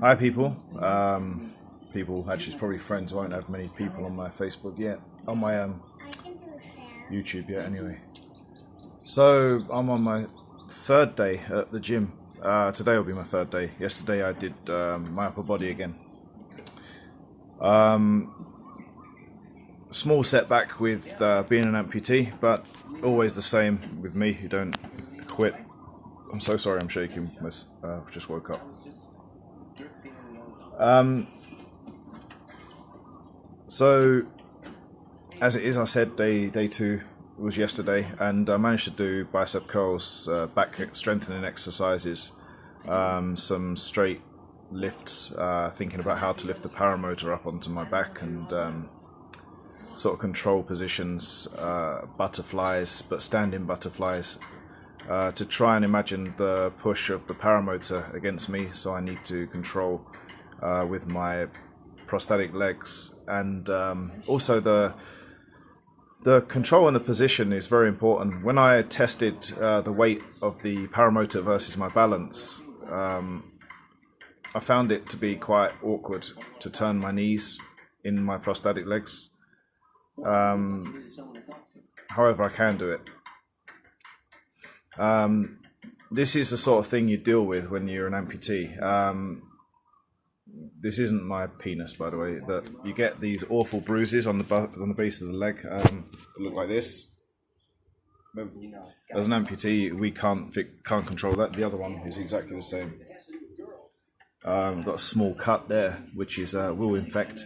Hi, people. People, actually, it's probably friends. I won't have many people on my Facebook yet. On my YouTube yet, anyway. So I'm on my third day at the gym. Today will be my third day. Yesterday I did my upper body again. Small setback with being an amputee, but always the same with me. You don't quit. I'm so sorry. I'm shaking. Just woke up. So, as it is, I said day two was yesterday, and I managed to do bicep curls, back strengthening exercises, some straight lifts, thinking about how to lift the paramotor up onto my back, and sort of control positions, butterflies, but standing butterflies, to try and imagine the push of the paramotor against me. So I need to control with my prosthetic legs, and also the control and the position is very important. When I tested the weight of the paramotor versus my balance, I found it to be quite awkward to turn my knees in my prosthetic legs. However, I can do it. This is the sort of thing you deal with when you're an amputee. This isn't my penis, by the way. That you get these awful bruises on the base of the leg. Look like this. As an amputee, we can't control that. The other one is exactly the same. I've got a small cut there, which is will infect.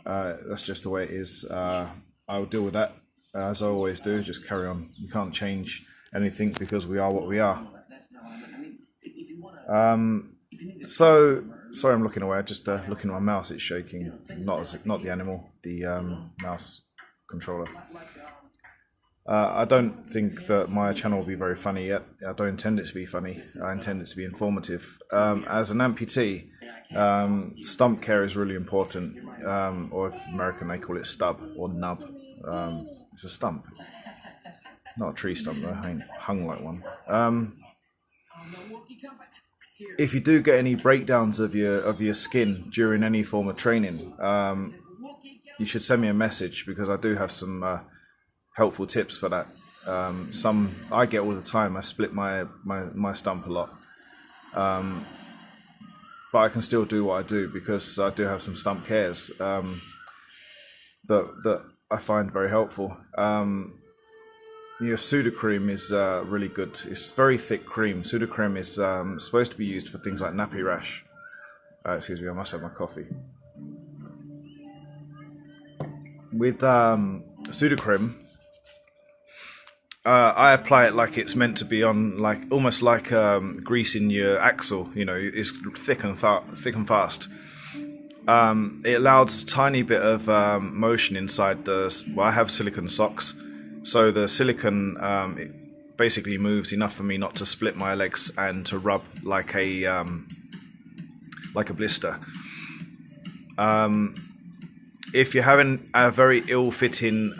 That's just the way it is. I'll deal with that as I always do. Just carry on. You can't change anything because we are what we are. So sorry, I'm looking away. Just looking at my mouse, it's shaking. Not the animal, the mouse controller. I don't think that my channel will be very funny yet. I don't intend it to be funny. I intend it to be informative. As an amputee, stump care is really important, or if American they call it stub or nub. It's a stump, not a tree stump though. I ain't hung like one. If you do get any breakdowns of your skin during any form of training, you should send me a message, because I do have some helpful tips for that. Some I get all the time. I split my stump a lot, but I can still do what I do because I do have some stump cares that I find very helpful. Sudocrem is really good. It's very thick cream. Sudocrem is supposed to be used for things like nappy rash. Excuse me, I must have my coffee. With Sudocrem, I apply it like it's meant to be on, like almost like greasing your axle. You know, it's thick and fast. It allows a tiny bit of motion inside the. Well, I have silicone socks. So the silicone it basically moves enough for me not to split my legs and to rub like a blister. If you're having a very ill-fitting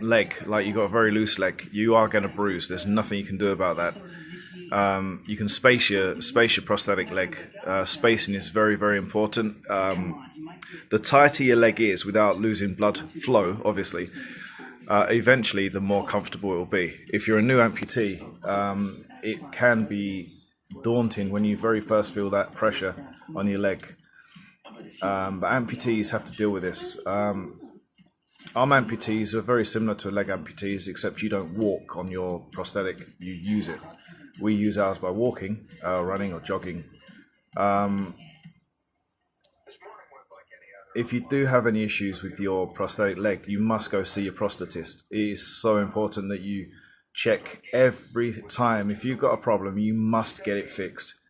leg, like you've got a very loose leg, you are going to bruise. There's nothing you can do about that. You can space your prosthetic leg. Spacing is very, very important. The tighter your leg is, without losing blood flow, obviously, eventually the more comfortable it will be. If you're a new amputee, it can be daunting when you very first feel that pressure on your leg. But amputees have to deal with this. Arm amputees are very similar to leg amputees, except you don't walk on your prosthetic, you use it. We use ours by walking, running or jogging. If you do have any issues with your prosthetic leg, you must go see your prosthetist. It is so important that you check every time. If you've got a problem, you must get it fixed,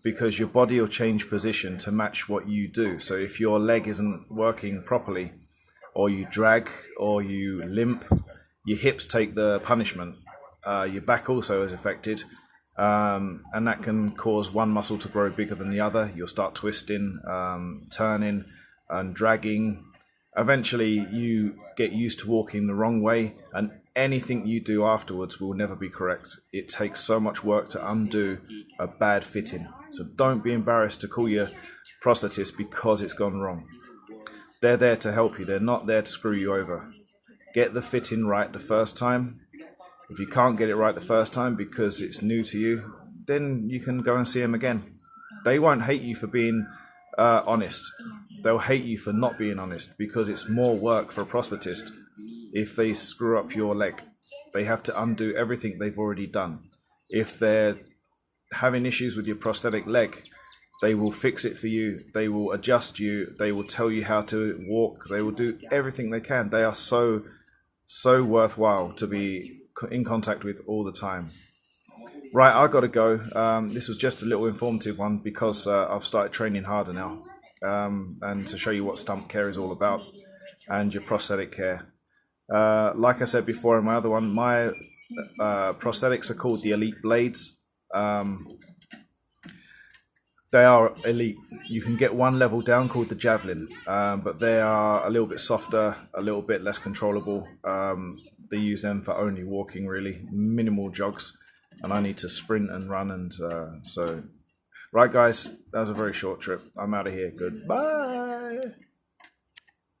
because your body will change position to match what you do. So if your leg isn't working properly, or you drag, or you limp, your hips take the punishment. Your back also is affected, and that can cause one muscle to grow bigger than the other. You'll start twisting, turning, and dragging. Eventually, you get used to walking the wrong way, and anything you do afterwards will never be correct. It takes so much work to undo a bad fitting. So don't be embarrassed to call your prosthetist because it's gone wrong. They're there to help you. They're not there to screw you over. Get the fitting right the first time. If you can't get it right the first time because it's new to you, then you can go and see them again. They won't hate you for being honest. They'll hate you for not being honest, because it's more work for a prosthetist. If they screw up your leg, they have to undo everything they've already done. If they're having issues with your prosthetic leg, they will fix it for you. They will adjust you. They will tell you how to walk. They will do everything they can. They are so worthwhile to be in contact with all the time. Right, I've got to go. This was just a little informative one because I've started training harder now, and to show you what stump care is all about and your prosthetic care. Like I said before in my other one, my prosthetics are called the Elite Blades. They are elite. You can get one level down called the Javelin, but they are a little bit softer, a little bit less controllable. They use them for only walking, really, minimal jogs, and I need to sprint and run, and so. Right, guys, that was a very short trip. I'm out of here. Goodbye.